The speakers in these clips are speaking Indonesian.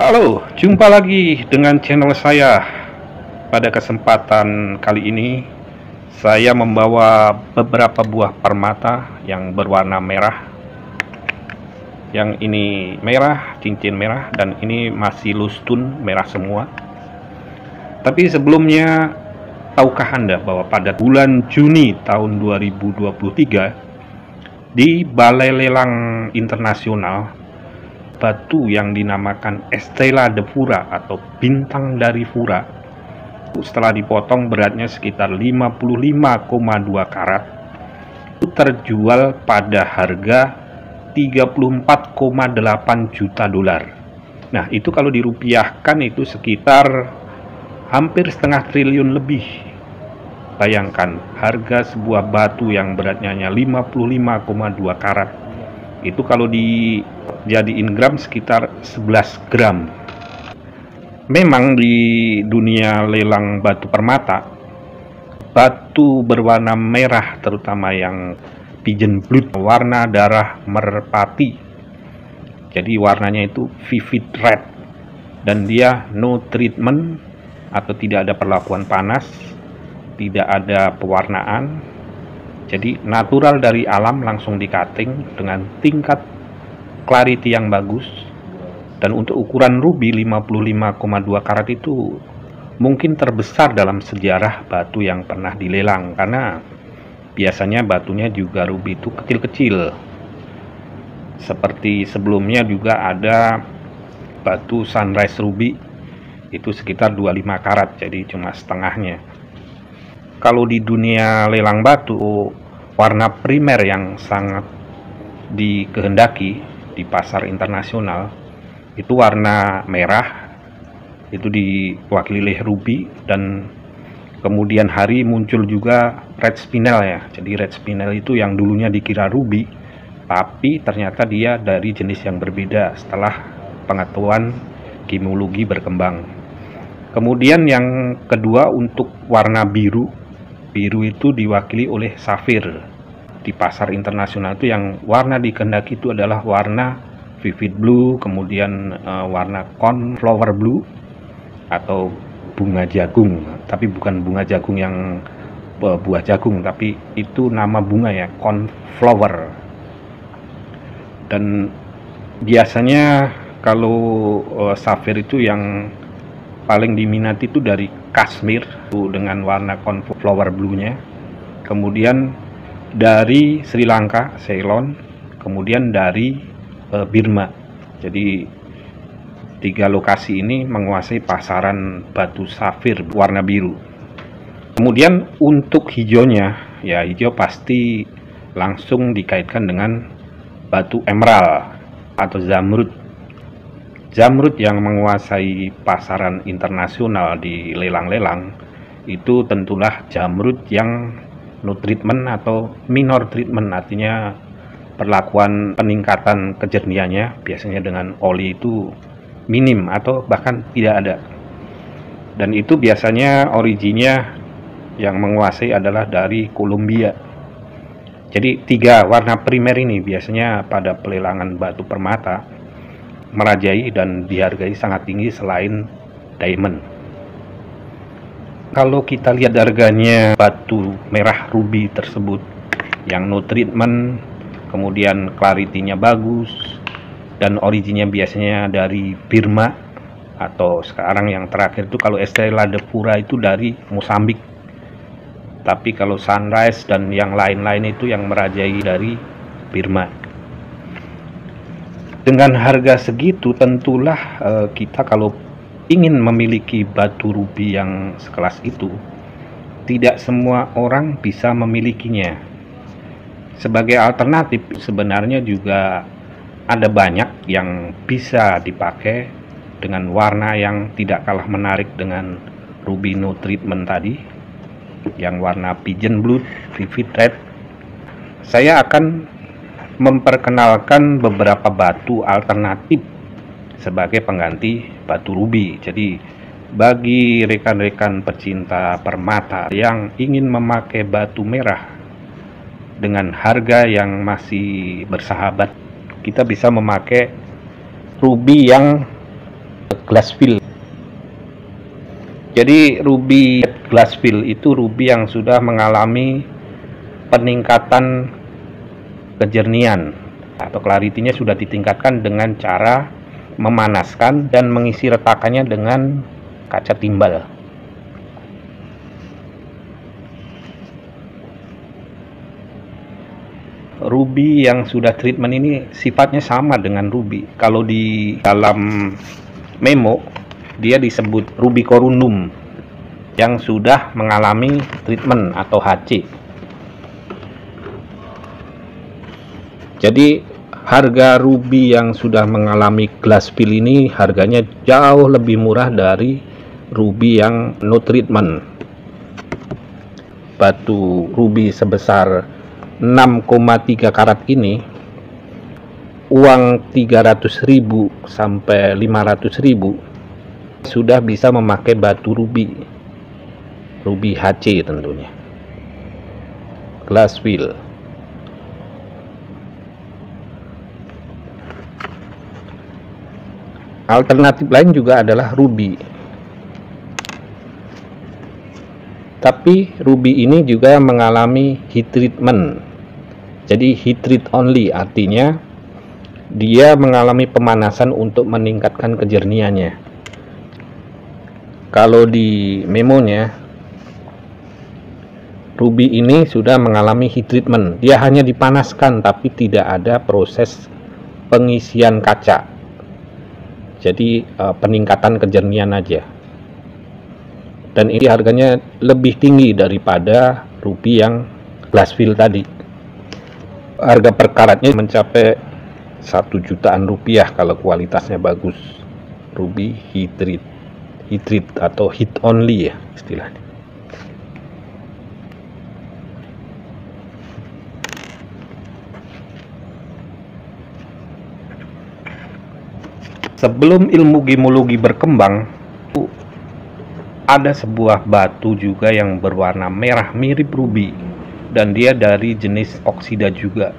Halo, jumpa lagi dengan channel saya. Pada kesempatan kali ini, saya membawa beberapa buah permata yang berwarna merah. Yang ini merah, cincin merah, dan ini masih lustun merah semua. Tapi sebelumnya, tahukah Anda bahwa pada bulan Juni tahun 2023, di Balai Lelang Internasional, batu yang dinamakan Estela de Fura atau bintang dari Fura, setelah dipotong beratnya sekitar 55,2 karat, itu terjual pada harga 34,8 juta dolar. Nah, itu kalau dirupiahkan itu sekitar hampir setengah triliun lebih. Bayangkan harga sebuah batu yang beratnya hanya 55,2 karat, itu kalau dijadiin gram sekitar 11 gram. Memang di dunia lelang batu permata, batu berwarna merah terutama yang pigeon blood, warna darah merpati, jadi warnanya itu vivid red, dan dia no treatment atau tidak ada perlakuan panas, tidak ada pewarnaan. Jadi natural dari alam, langsung di cutting dengan tingkat clarity yang bagus. Dan untuk ukuran ruby 55,2 karat itu mungkin terbesar dalam sejarah batu yang pernah dilelang, karena biasanya batunya juga ruby itu kecil-kecil. Seperti sebelumnya juga ada batu sunrise ruby, itu sekitar 25 karat, jadi cuma setengahnya. Kalau di dunia lelang batu, warna primer yang sangat dikehendaki di pasar internasional itu warna merah, itu diwakili oleh ruby, dan kemudian hari muncul juga red spinel ya. Jadi red spinel itu yang dulunya dikira ruby, tapi ternyata dia dari jenis yang berbeda setelah pengetahuan kimologi berkembang. Kemudian yang kedua untuk warna biru itu diwakili oleh safir. Di pasar internasional itu yang warna dikehendaki itu adalah warna vivid blue, kemudian warna cornflower blue atau bunga jagung, tapi bukan bunga jagung yang buah jagung, tapi itu nama bunga ya, cornflower. Dan biasanya kalau safir itu yang paling diminati itu dari Kashmir dengan warna cornflower blue-nya, kemudian dari Sri Lanka, Ceylon, kemudian dari Burma. Jadi tiga lokasi ini menguasai pasaran batu safir warna biru. Kemudian untuk hijaunya, ya hijau pasti langsung dikaitkan dengan batu emerald atau zamrud. Zamrud yang menguasai pasaran internasional di lelang-lelang itu tentulah zamrud yang no treatment atau minor treatment, artinya perlakuan peningkatan kejernihannya biasanya dengan oli itu minim atau bahkan tidak ada. Dan itu biasanya originnya yang menguasai adalah dari Kolombia. Jadi tiga warna primer ini biasanya pada pelelangan batu permata merajai dan dihargai sangat tinggi selain diamond. Kalau kita lihat harganya batu merah ruby tersebut yang no treatment, kemudian clarity-nya bagus, dan originnya biasanya dari Burma, atau sekarang yang terakhir itu kalau Estela de Fura itu dari Mosambik. Tapi kalau sunrise dan yang lain-lain itu yang merajai dari Burma. Dengan harga segitu tentulah kita kalau ingin memiliki batu ruby yang sekelas itu, tidak semua orang bisa memilikinya. Sebagai alternatif sebenarnya juga ada banyak yang bisa dipakai dengan warna yang tidak kalah menarik dengan ruby no treatment tadi, yang warna pigeon blood, vivid red. Saya akan memperkenalkan beberapa batu alternatif sebagai pengganti batu ruby. Jadi bagi rekan-rekan pecinta permata yang ingin memakai batu merah dengan harga yang masih bersahabat, kita bisa memakai ruby yang glassfill. Jadi ruby glassfill itu ruby yang sudah mengalami peningkatan kejernihan atau clarity-nya sudah ditingkatkan dengan cara memanaskan dan mengisi retakannya dengan kaca timbal. Ruby yang sudah treatment ini sifatnya sama dengan ruby. Kalau di dalam memo dia disebut ruby corundum yang sudah mengalami treatment atau HC. Jadi harga ruby yang sudah mengalami glassfill ini harganya jauh lebih murah dari ruby yang no treatment. Batu ruby sebesar 6,3 karat ini uang 300.000 sampai 500.000 sudah bisa memakai batu ruby HC tentunya, glassfill. Alternatif lain juga adalah ruby, tapi ruby ini juga mengalami heat treatment. Jadi heat treat only, artinya dia mengalami pemanasan untuk meningkatkan kejernihannya. Kalau di memonya ruby ini sudah mengalami heat treatment, dia hanya dipanaskan tapi tidak ada proses pengisian kaca. Jadi peningkatan kejernihan aja. Dan ini harganya lebih tinggi daripada ruby yang glassfill tadi. Harga per karatnya mencapai 1 jutaan rupiah kalau kualitasnya bagus. Ruby heat treat atau heat only ya istilahnya. Sebelum ilmu gemologi berkembang, ada sebuah batu juga yang berwarna merah mirip ruby, dan dia dari jenis oksida juga.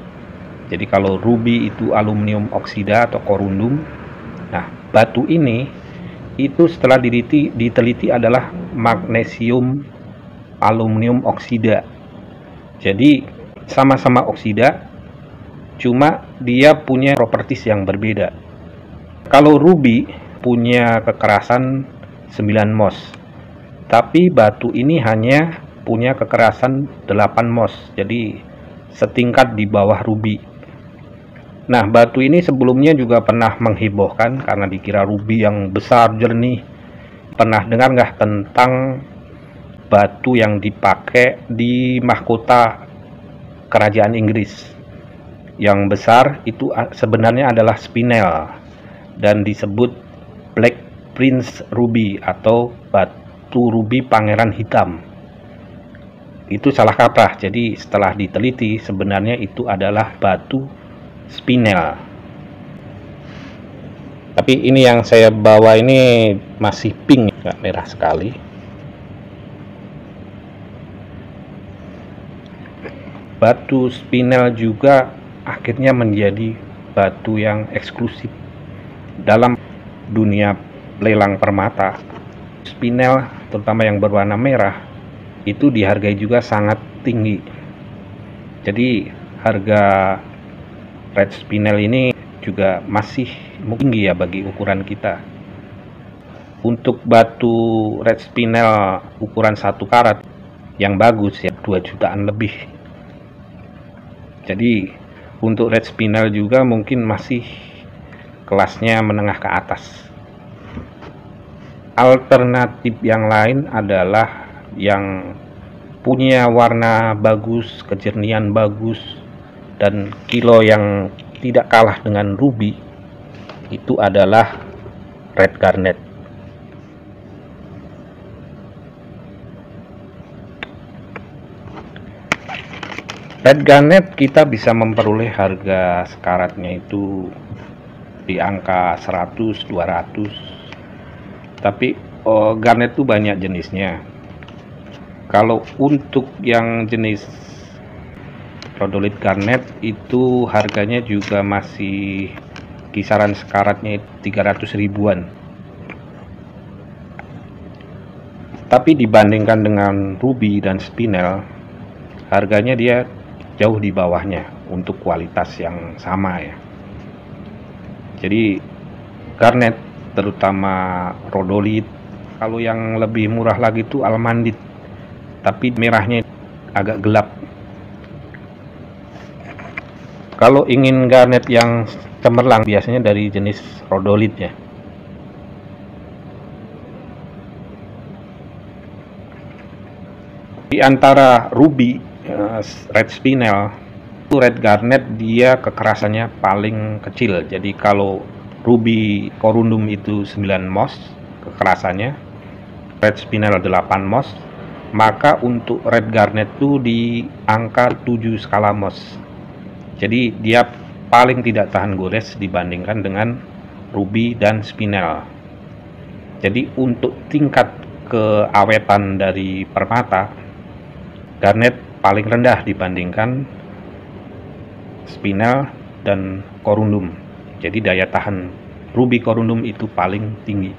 Jadi kalau ruby itu aluminium oksida atau corundum, nah batu ini itu setelah diteliti adalah magnesium aluminium oksida. Jadi sama-sama oksida, cuma dia punya properties yang berbeda. Kalau ruby punya kekerasan 9 mos, tapi batu ini hanya punya kekerasan 8 mos, jadi setingkat di bawah ruby. Nah, batu ini sebelumnya juga pernah menghebohkan karena dikira ruby yang besar jernih. Pernah dengar nggak tentang batu yang dipakai di mahkota kerajaan Inggris? Yang besar itu sebenarnya adalah spinel dan disebut Black Prince Ruby atau batu ruby pangeran hitam. Itu salah kaprah. Jadi setelah diteliti sebenarnya itu adalah batu spinel. Tapi ini yang saya bawa ini masih pink, nggak merah sekali. Batu spinel juga akhirnya menjadi batu yang eksklusif dalam dunia lelang permata. Spinel terutama yang berwarna merah itu dihargai juga sangat tinggi. Jadi harga red spinel ini juga masih tinggi ya bagi ukuran kita. Untuk batu red spinel ukuran 1 karat yang bagus ya 2 jutaan lebih. Jadi untuk red spinel juga mungkin masih kelasnya menengah ke atas. Alternatif yang lain adalah yang punya warna bagus, kejernihan bagus, dan kilo yang tidak kalah dengan ruby, itu adalah red garnet. Red garnet kita bisa memperoleh harga sekaratnya itu di angka 100-200. Tapi garnet itu banyak jenisnya. Kalau untuk yang jenis rhodolit garnet itu harganya juga masih kisaran sekaratnya 300 ribuan. Tapi dibandingkan dengan ruby dan spinel, harganya dia jauh di bawahnya untuk kualitas yang sama ya. Jadi garnet, terutama rhodolit, kalau yang lebih murah lagi itu almandit, tapi merahnya agak gelap. Kalau ingin garnet yang cemerlang, biasanya dari jenis rhodolit ya. Di antara ruby, red spinel, red garnet dia kekerasannya paling kecil. Jadi kalau ruby corundum itu 9 mos kekerasannya, red spinel 8 mos, maka untuk red garnet itu di angka 7 skala mos. Jadi dia paling tidak tahan gores dibandingkan dengan ruby dan spinel. Jadi untuk tingkat keawetan dari permata, garnet paling rendah dibandingkan spinel dan corundum. Jadi daya tahan ruby corundum itu paling tinggi.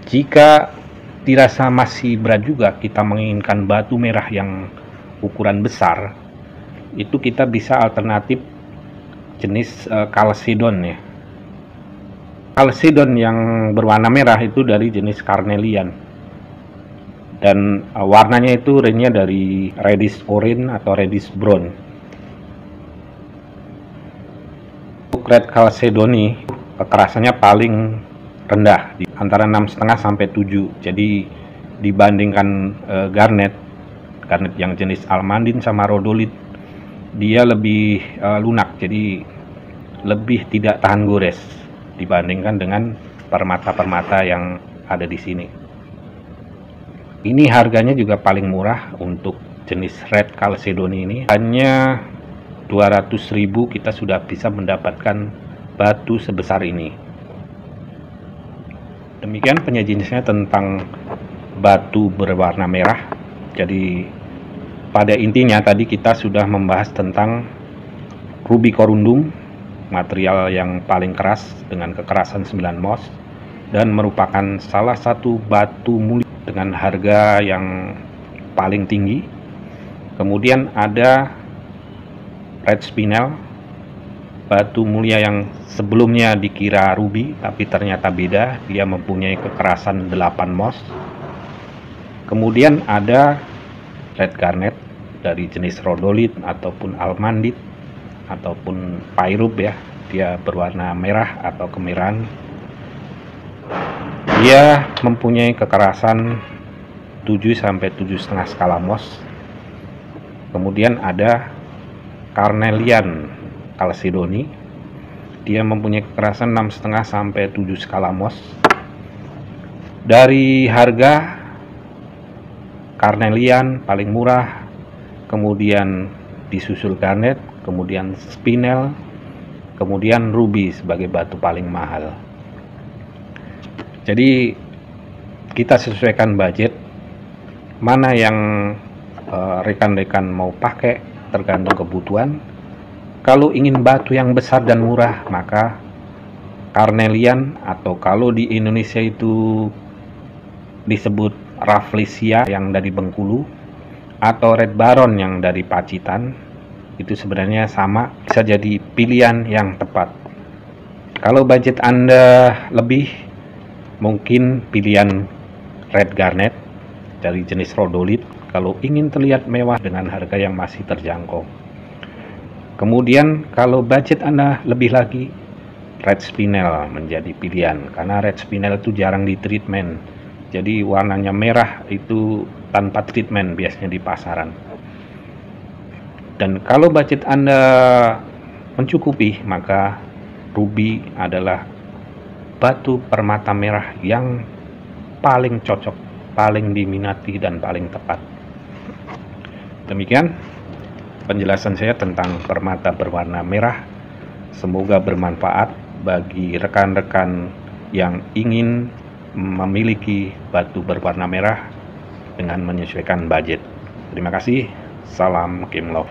Jika dirasa masih berat juga kita menginginkan batu merah yang ukuran besar, itu kita bisa alternatif jenis chalcedon ya. Chalcedon yang berwarna merah itu dari jenis carnelian, dan warnanya itu range-nya dari reddish orange atau reddish brown. Untuk red chalcedony kekerasannya paling rendah di antara 6,5 sampai 7. Jadi dibandingkan garnet yang jenis almandin sama rhodolit, dia lebih lunak, jadi lebih tidak tahan gores dibandingkan dengan permata-permata yang ada di sini. Ini harganya juga paling murah untuk jenis red chalcedony ini, hanya 200.000 kita sudah bisa mendapatkan batu sebesar ini. Demikian penyajiannya tentang batu berwarna merah. Jadi pada intinya tadi kita sudah membahas tentang ruby corundum, material yang paling keras dengan kekerasan 9 mos dan merupakan salah satu batu mulia dengan harga yang paling tinggi. Kemudian ada red spinel, batu mulia yang sebelumnya dikira ruby tapi ternyata beda, dia mempunyai kekerasan 8 mos. Kemudian ada red garnet dari jenis rhodolit ataupun almandit ataupun pyrrhup ya, dia berwarna merah atau kemerahan. Dia mempunyai kekerasan 7 sampai 7,5 skala mos. Kemudian ada carnelian chalcedony, dia mempunyai kekerasan 6,5 sampai 7 skala mos. Dari harga, carnelian paling murah, kemudian disusul garnet, kemudian spinel, kemudian ruby sebagai batu paling mahal. Jadi kita sesuaikan budget, mana yang rekan-rekan mau pakai tergantung kebutuhan. Kalau ingin batu yang besar dan murah, maka carnelian, atau kalau di Indonesia itu disebut rafflesia yang dari Bengkulu, atau red baron yang dari Pacitan, itu sebenarnya sama, bisa jadi pilihan yang tepat. Kalau budget Anda lebih, mungkin pilihan red garnet dari jenis rhodolit kalau ingin terlihat mewah dengan harga yang masih terjangkau. Kemudian kalau budget Anda lebih lagi, red spinel menjadi pilihan, karena red spinel itu jarang di treatment, jadi warnanya merah itu tanpa treatment biasanya di pasaran. Dan kalau budget Anda mencukupi, maka ruby adalah batu permata merah yang paling cocok, paling diminati dan paling tepat. Demikian penjelasan saya tentang permata berwarna merah. Semoga bermanfaat bagi rekan-rekan yang ingin memiliki batu berwarna merah dengan menyesuaikan budget. Terima kasih. Salam Kim Love.